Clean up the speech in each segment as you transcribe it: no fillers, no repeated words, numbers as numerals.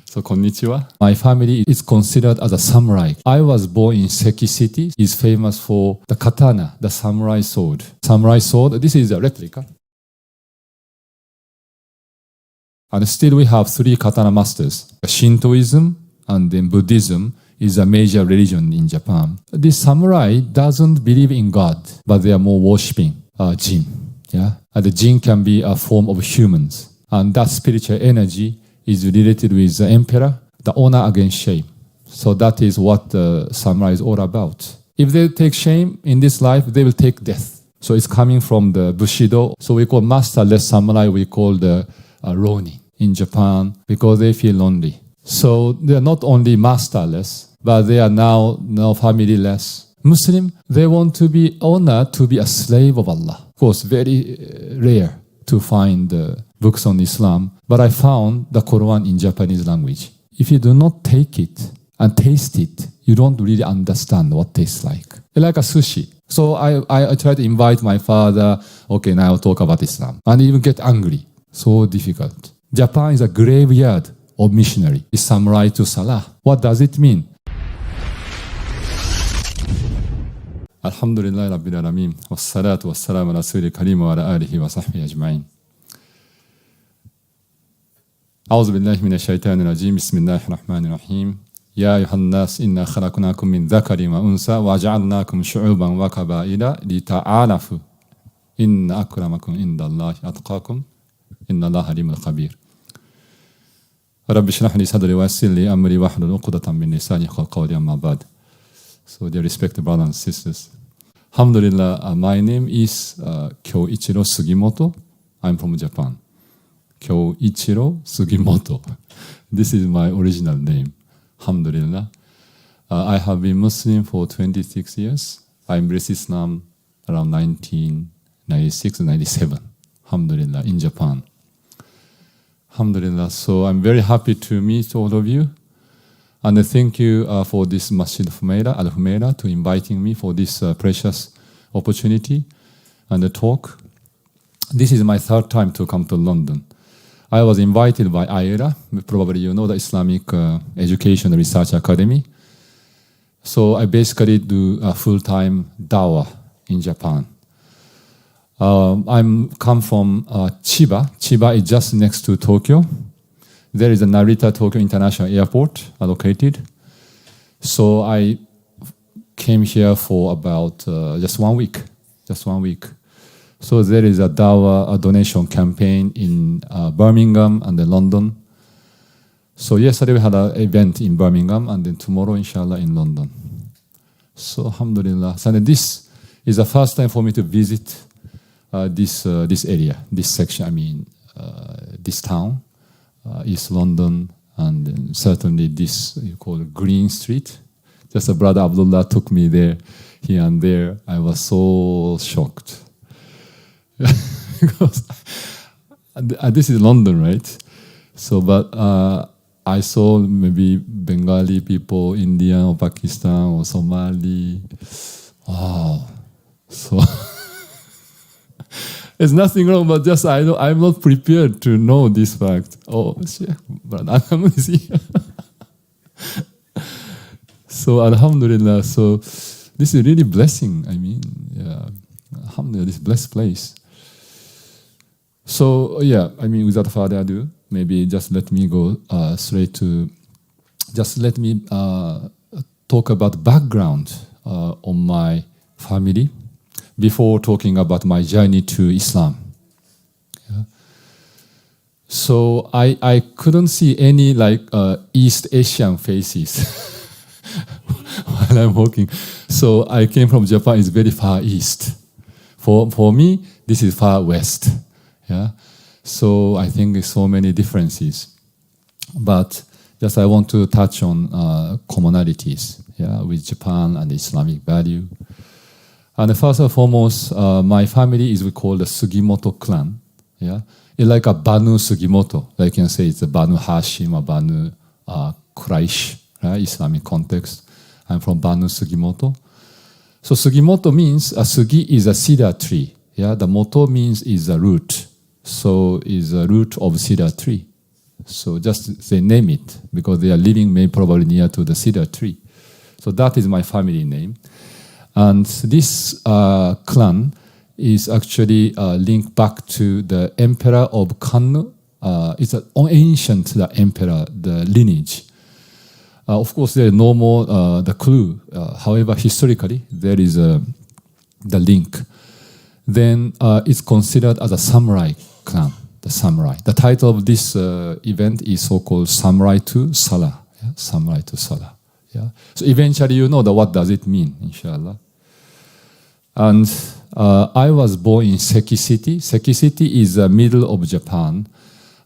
So, konnichiwa. My family is considered as a samurai. I was born in Seki city. It's famous for the katana, the samurai sword. Samurai sword, this is a replica. And still we have 3 katana masters. Shintoism and then Buddhism is a major religion in Japan. This samurai doesn't believe in God, but they are more worshipping jin. Yeah? And the jin can be a form of humans. And that spiritual energy is related with the emperor, the honor against shame. So that is what the samurai is all about. If they take shame in this life, they will take death. So it's coming from the Bushido. So we call masterless samurai, we call the Ronin in Japan because they feel lonely. So they are not only masterless, but they are now familyless. Muslim, they want to be honored to be a slave of Allah. Of course, very rare to find books on Islam, but I found the Quran in Japanese language. If you do not take it and taste it, you don't really understand what it tastes like. It's like a sushi. So I try to invite my father, okay, now I'll talk about Islam. And even get angry. So difficult. Japan is a graveyard of missionary. It's samurai to Salah. What does it mean? Alhamdulillah Rabbil Alameen. Wassalatu wassalamu ala Rasulil Karim wa ala alihi wa sahbihi ajma'in. أعوذ بالله من الشيطان الرجيم بسم الله الرحمن الرحيم يا أيها الناس إنا خلقناكم من ذكر وأنثى وجعلناكم شعوبا وقبائل لتعارفوا إن أكرمكم عند الله أتقاكم إن الله عليم خبير رب اشرح لي صدري ويسر لي أمري واحلل عقدة من لساني يفقهوا قولي أما بعد. So dear respected brothers and sisters, Alhamdulillah, my name is Kyoichiro Sugimoto. I'm from Japan. Kyoichiro Sugimoto. This is my original name. Alhamdulillah. I have been Muslim for 26 years. I embraced Islam around 1996-97. Alhamdulillah, in Japan. Alhamdulillah. So I'm very happy to meet all of you. And thank you for this Masjid Al-Humaira to inviting me for this precious opportunity and the talk. This is my 3rd time to come to London. I was invited by IERA, probably you know the Islamic Education Research Academy. So I basically do a full-time dawah in Japan. I'm come from Chiba. Chiba is just next to Tokyo. There is a Narita Tokyo International Airport located. So I came here for about just 1 week. So there is a dawah donation campaign in Birmingham and then London. So yesterday we had an event in Birmingham and then tomorrow inshallah in London. So alhamdulillah. So this is the first time for me to visit this area, this section, this town, East London, and then certainly this you call it Green Street. Just a brother Abdullah took me there, here and there. I was so shocked. Because this is London, right? So, but I saw maybe Bengali people, Indian or Pakistan or Somali. Wow. So there's nothing wrong, but just I'm not prepared to know this fact. Oh, shit, but I'm here. So, alhamdulillah. So, this is really blessing. Alhamdulillah, this blessed place. So, without further ado, maybe just let me go straight to, let me talk about background on my family before talking about my journey to Islam. Yeah. So, I couldn't see any East Asian faces while I'm walking. So, I came from Japan, it's very far east. For me, this is far west. Yeah, so I think there's so many differences, but just I want to touch on commonalities, with Japan and Islamic value. And first and foremost, my family is we call the Sugimoto clan. Yeah, it's like a Banu Sugimoto. Like you can say it's a Banu Hashim or Banu Quraish, right? Islamic context. I'm from Banu Sugimoto. So Sugimoto means Sugi is a cedar tree. Yeah, the moto means is a root. So is a root of cedar tree. So just they name it because they are living maybe probably near to the cedar tree. So that is my family name. And this clan is actually linked back to the emperor of Kannu. It's an ancient emperor, the lineage. Of course, there is no more the clue. However, historically, there is the link. Then it's considered as a samurai clan, the samurai. The title of this event is so-called Samurai to Salah. Yeah? Samurai to Salah. Yeah? So eventually you know what does it mean, inshallah. And I was born in Seki city. Seki city is the middle of Japan.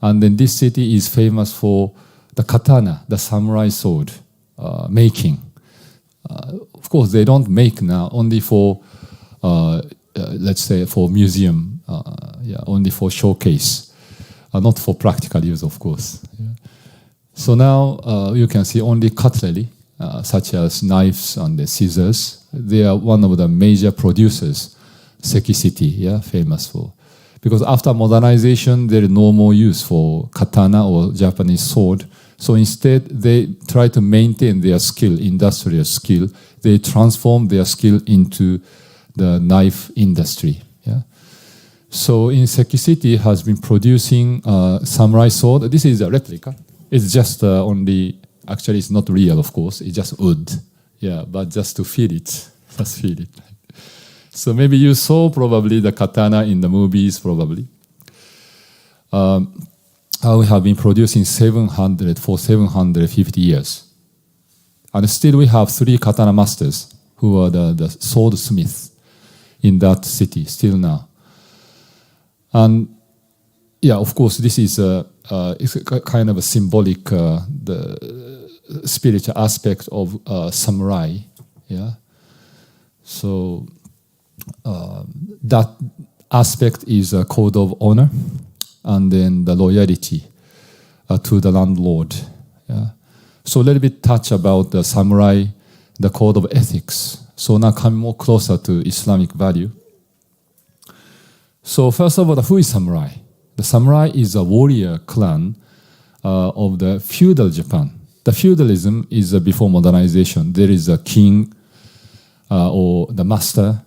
And then this city is famous for the katana, the samurai sword making. Of course, they don't make now, only for, let's say, for museum, only for showcase, not for practical use, of course. Yeah. So now you can see only cutlery, such as knives and the scissors. They are one of the major producers, Seki city, famous for. Because after modernization, there is no more use for katana or Japanese sword. So instead, they try to maintain their skill, industrial skill. They transform their skill into the knife industry. Yeah. So in Seki City has been producing samurai sword. This is a replica. It's just only, actually it's not real, of course. It's just wood. Yeah, but just to feel it. Just feel it. So maybe you saw probably the katana in the movies, probably. We have been producing 750 years. And still we have 3 katana masters who are the sword smiths in that city, still now. And yeah, of course, this is it's a kind of a symbolic, the spiritual aspect of samurai. Yeah. So that aspect is a code of honor, and then the loyalty to the landlord. Yeah. So a little bit touch about the samurai, the code of ethics. So now come more closer to Islamic value. So first of all, who is samurai? The samurai is a warrior clan of the feudal Japan. The feudalism is before modernization. There is a king or the master.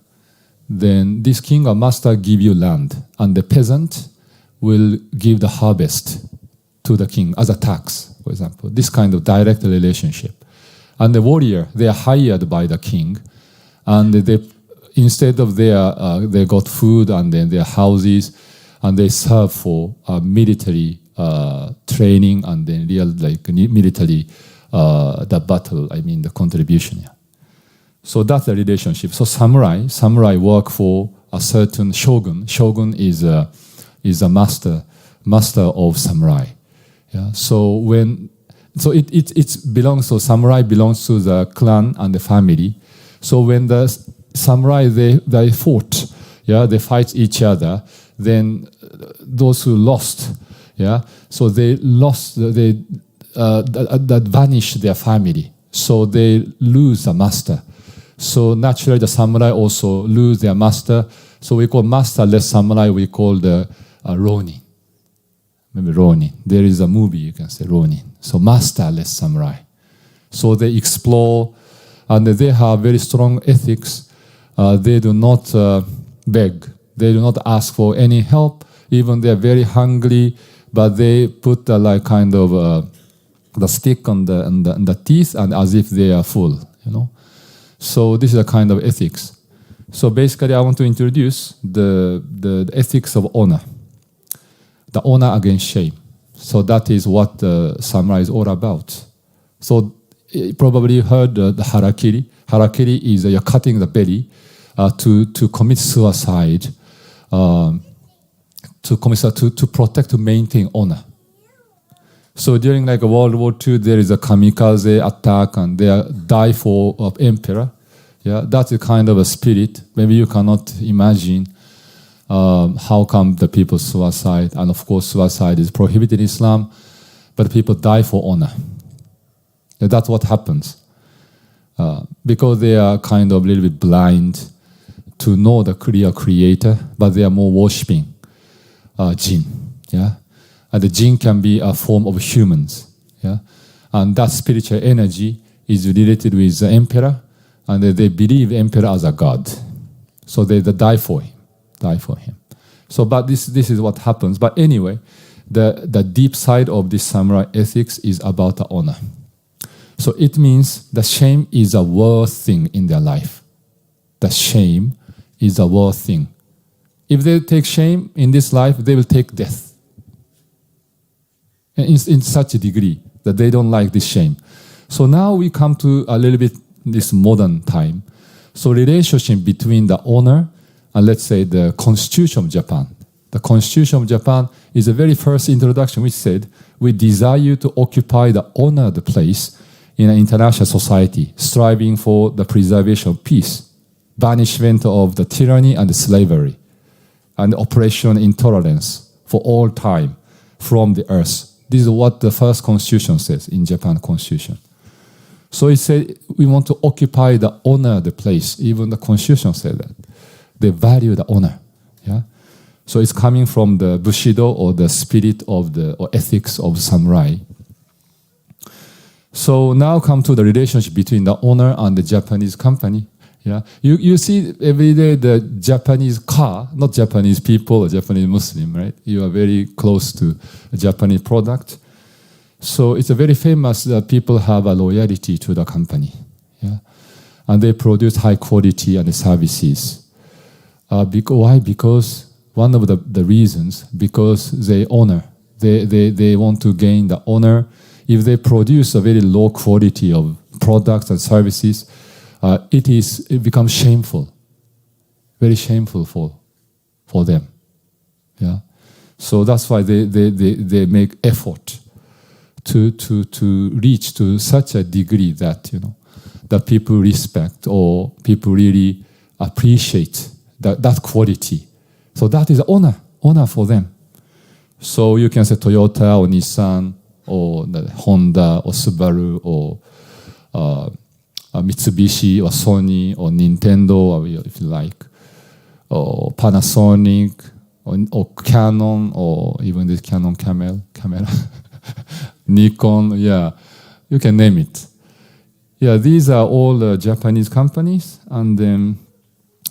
Then this king or master give you land, and the peasant will give the harvest to the king as a tax, for example. This kind of direct relationship. And the warrior, they are hired by the king, and they, instead of they got food and then their houses, and they serve for military training and then real military the battle. I mean the contribution. Yeah. So that's the relationship. So samurai work for a certain shogun. Shogun is a master of samurai. Yeah. So it belongs to samurai belongs to the clan and the family. So when the samurai they fought, they fight each other. Then those who lost, so they lost, that vanished their family. So they lose the master. So naturally the samurai also lose their master. So we call masterless samurai, we call the ronin. Maybe ronin. There is a movie, you can say ronin. So masterless samurai. So they explore, and they have very strong ethics. They do not beg. They do not ask for any help. Even they are very hungry, but they put the stick on the teeth, and as if they are full. So this is a kind of ethics. So basically, I want to introduce the ethics of honor, the honor against shame. So that is what the samurai is all about. So probably you heard the harakiri. Harakiri is you're cutting the belly to commit suicide. To protect, to maintain honor. So during World War II, there is a kamikaze attack, and they die for emperor. Yeah, that's a kind of a spirit. Maybe you cannot imagine how come the people suicide, and of course suicide is prohibited in Islam, but people die for honor. Yeah, that's what happens because they are kind of a little bit blind to know the real creator, but they are more worshipping jinn, And the jinn can be a form of humans. Yeah? And that spiritual energy is related with the emperor, and they believe emperor as a god. So they die for him. So, but this is what happens. But anyway, the deep side of this samurai ethics is about the honor. So it means the shame is a worth thing in their life. The shame is a worth thing. If they take shame in this life, they will take death. In such a degree that they don't like this shame. So now we come to a little bit this modern time. So relationship between the honor and let's say the Constitution of Japan. The Constitution of Japan is the very first introduction which said, we desire you to occupy the honored place in an international society, striving for the preservation of peace, banishment of the tyranny and the slavery, and oppression intolerance for all time from the earth. This is what the first constitution says in Japan Constitution. So it said we want to occupy the honored place. Even the constitution said that. They value the honor. Yeah? So it's coming from the Bushido or the spirit of or ethics of samurai. So now come to the relationship between the owner and the Japanese company. Yeah, you see every day the Japanese car, not Japanese people or Japanese Muslim, right? You are very close to a Japanese product. So it's a very famous that people have a loyalty to the company. Yeah, and they produce high quality and services. Why? Because one of the reasons, because they honor. They want to gain the honor. If they produce a very low quality of products and services, it becomes shameful, very shameful for them. Yeah, so that's why they make effort to reach to such a degree that that people respect or people really appreciate that quality. So that is honor for them. So you can say Toyota or Nissan or Honda or Subaru or Mitsubishi or Sony or Nintendo, or if you like, or Panasonic or Canon, or even this Canon camera, Nikon, yeah, you can name it. Yeah, these are all Japanese companies, and then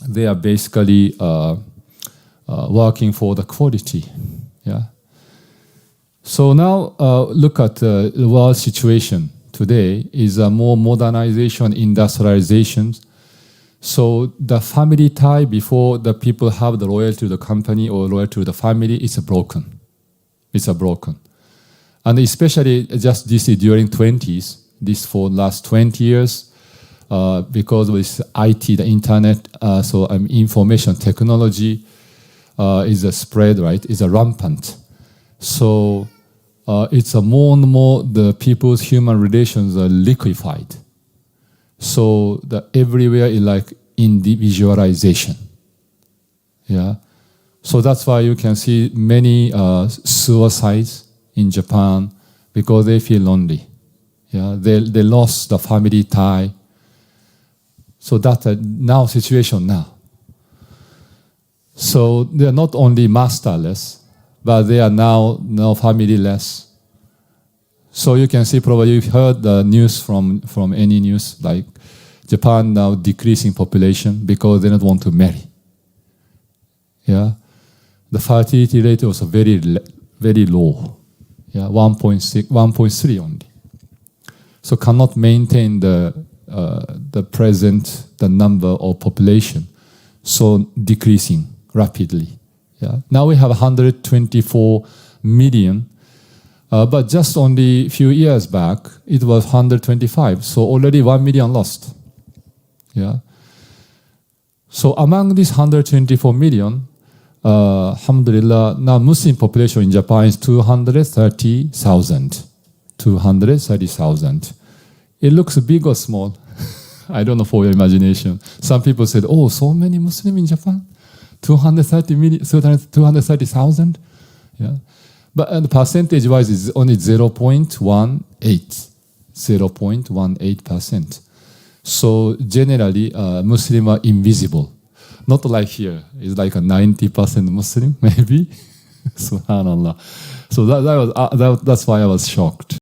they are basically working for the quality. Yeah. So now look at the world situation today is a more modernization, industrialization. So the family tie before the people have the loyalty to the company or loyalty to the family is broken. It's broken. And especially just this during 20s, this for last 20 years, because with IT, the internet, information technology is a spread, right? Is a rampant. So it's a more and more the people's human relations are liquefied. So the everywhere is like individualization. Yeah. So that's why you can see many suicides in Japan because they feel lonely. Yeah. They lost the family tie. So that's a now situation now. So they are not only masterless, but they are now familyless. So you can see, probably you've heard the news from any news, like Japan now decreasing population because they don't want to marry. Yeah, the fertility rate was very low. Yeah, 1.3 only. So cannot maintain the present the number of population, so decreasing rapidly. Yeah. Now we have 124 million, but just only a few years back, it was 125. So already 1 million lost. Yeah. So among these 124 million, alhamdulillah, now Muslim population in Japan is 230,000. 230,000. It looks big or small? I don't know for your imagination. Some people said, oh, so many Muslims in Japan? 230,000? Yeah. But percentage-wise, it's only 0.18. 0.18%. So generally, Muslims are invisible. Not like here. It's like a 90% Muslim, maybe. Subhanallah. So that's why I was shocked.